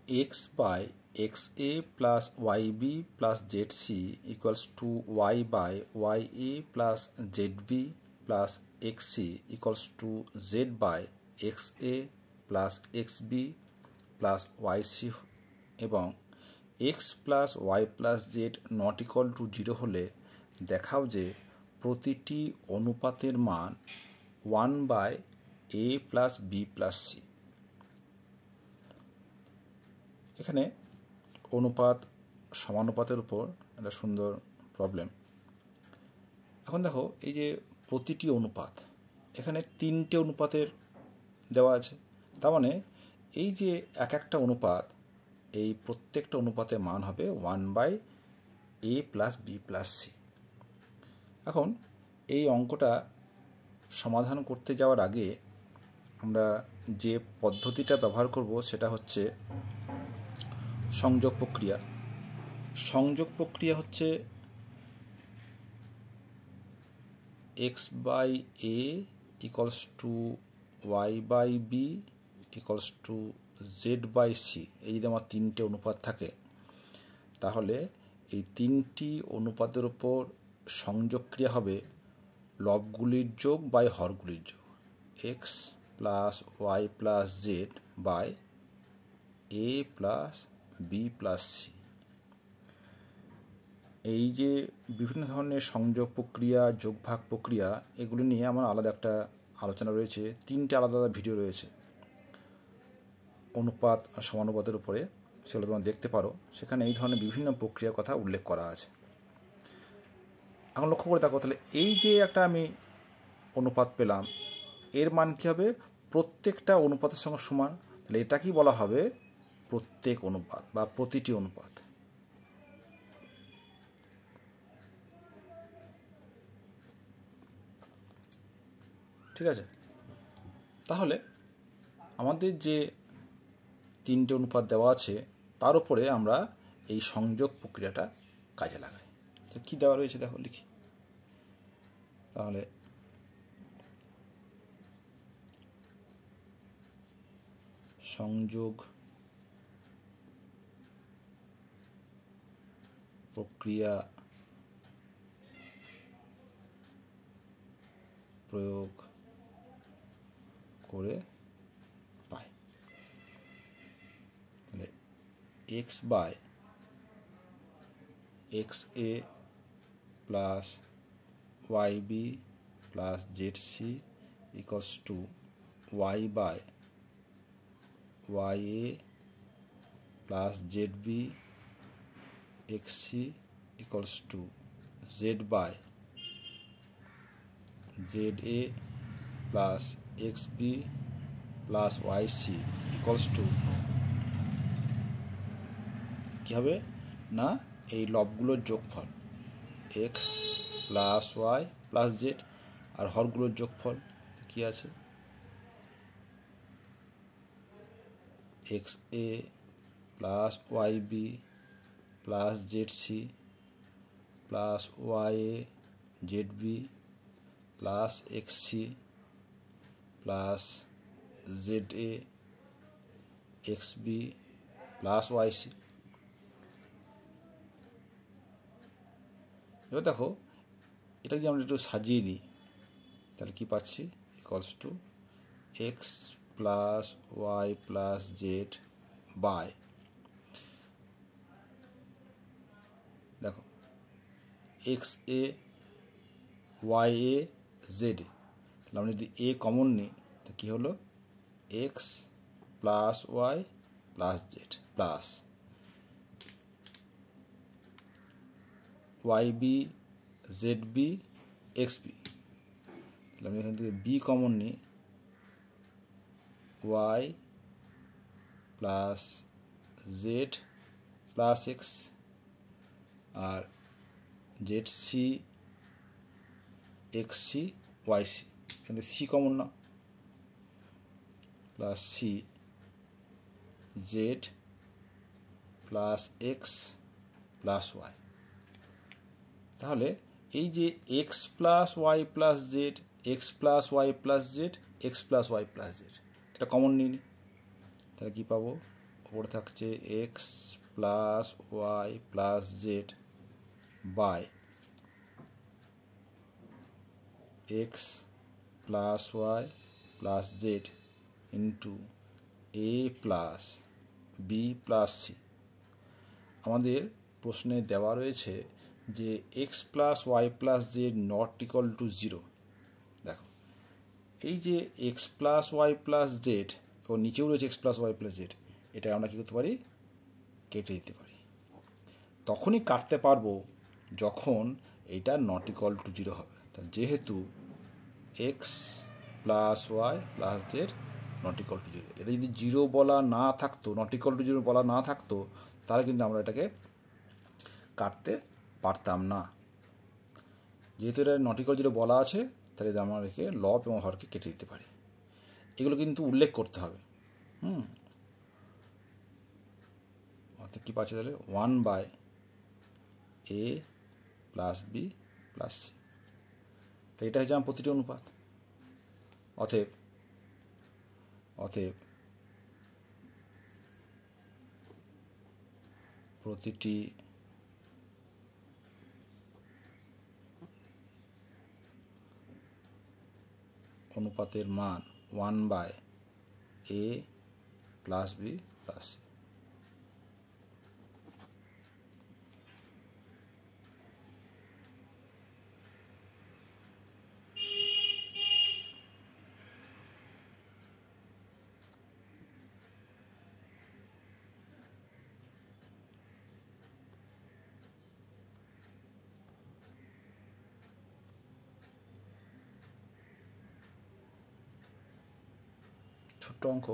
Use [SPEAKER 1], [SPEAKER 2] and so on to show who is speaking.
[SPEAKER 1] x by xa plus yb plus zc equals to y by ya plus zb plus xc equals to z by xa plus xb plus yc এবং x plus y plus z not equal to 0 হলে দেখাও যে প্রতিটি অনুপাতের মান 1 by a plus b plus c। এখানে অনুপাত সমানুপাতের উপর একটা সুন্দর প্রবলেম। এখন দেখো এই যে প্রতিটি অনুপাত, এখানে 3টে অনুপাতের দেওয়া আছে, তার মানে এই যে এক একটা অনুপাত, এই প্রত্যেকটা অনুপাতের মান হবে 1 by a plus b plus c। এখন এই অঙ্কটা সমাধান করতে যাওয়ার আগে আমরা যে পদ্ধতিটা ব্যবহার করব সেটা হচ্ছে সংযোগ প্রক্রিয়া। সংযোগ প্রক্রিয়া হচ্ছে x by a equals to y by b equals to z by c। এই যদি আমার 3টে অনুপাত থাকে তাহলে এই 3টি অনুপাতের উপর সংযোগ ক্রিয়া হবে লবগুলির যোগ বাই হরগুলির যোগ, x plus y plus z by a plus b plus c। এই যে বিভিন্ন ধরনের সংযোগ প্রক্রিয়া, যোগভাগ প্রক্রিয়া, এগুলি নিয়ে আমার আলাদা একটা আলোচনা রয়েছে, 3টে আলাদা আলাদা ভিডিও রয়েছে অনুপাত সমানুপাতের উপরে, সেগুলো তোমরা দেখতে পারো। সেখানে এই ধরনের বিভিন্ন প্রক্রিয়ার কথা উল্লেখ করা আছে। এখন লক্ষ্য করে দেখো, তাহলে এই যে একটা আমি অনুপাত পেলাম, এর মান কী হবে? প্রত্যেকটা অনুপাতের সঙ্গে সমান। তাহলে এটাকেই বলা হবে প্রত্যেক অনুপাত বা প্রতিটি অনুপাত। ঠিক আছে, তাহলে আমাদের যে 3টে অনুপাত দেওয়া আছে তার উপরে আমরা এই সংযোগ প্রক্রিয়াটা কাজে লাগাই। তো কী দেওয়া রয়েছে দেখো, লিখি। তাহলে সংযোগ প্রক্রিয়া প্রয়োগ করে পাই। তাহলে x by xa plus yb plus zc equals to y by ya plus zb xc equals to z by za plus xb plus yc equals to কী হবে না, এই লবগুলোর যোগফল x plus Y plus Z, আর হরগুলোর যোগফল কী আছে, X A plus Y B plus Z C plus Y A Z B plus X C plus Z A X B plus Y C. এবার দেখো, এটা যদি আমরা একটু সাজিয়ে দিই তাহলে কী পাচ্ছি, equals to X plus Y plus Z by, দেখো X A Y A Z A, তাহলে আমরা যদি এ কমন নিই তো কী হলো, X plus Y plus Z plus Y B Z B X B, তাহলে আমি এখান থেকে বি কমন নিই, Y plus Z plus X, আর Z C X C Y C, এখান থেকে সি কমন না, plus C Z plus X plus Y. তাহলে এই যে X plus Y plus Z, X plus Y plus Z, X plus Y plus Z, এটা common নিই, তাহলে কী পাবো, ওপরে থাকছে X plus Y plus Z by X plus Y plus Z into A plus B plus C. আমাদের প্রশ্নে দেওয়া রয়েছে যে X plus Y plus Z not equal to zero. দেখো এই যে X plus Y plus Z ও নিচেও রয়েছে x plus Y plus Z, এটা আমরা কী করতে পারি, কেটে দিতে পারি। তখনই কাটতে পারবো যখন এটা নট ইকুয়াল টু জিরো হবে। যেহেতু X plus Y plus Z not equal to zero, এটা যদি জিরো বলা না থাকতো, নট ইকুয়াল টু জিরো বলা না থাকতো, তাহলে কিন্তু আমরা এটাকে কাটতে পারতাম না। যেহেতু এটা নট ইকুয়াল জিরো বলা আছে, তাহলে আমরা একে লব এবং হরকে কেটে দিতে পারি। এগুলো কিন্তু উল্লেখ করতে হবে। অর্থাৎ কী পাচ্ছে তাহলে 1/a plus B plus C. তো এটা হচ্ছে আমার প্রতিটি অনুপাত। অতএব প্রতিটি অনুপাতের মান 1/a plus B plus C. ছোট্ট অঙ্ক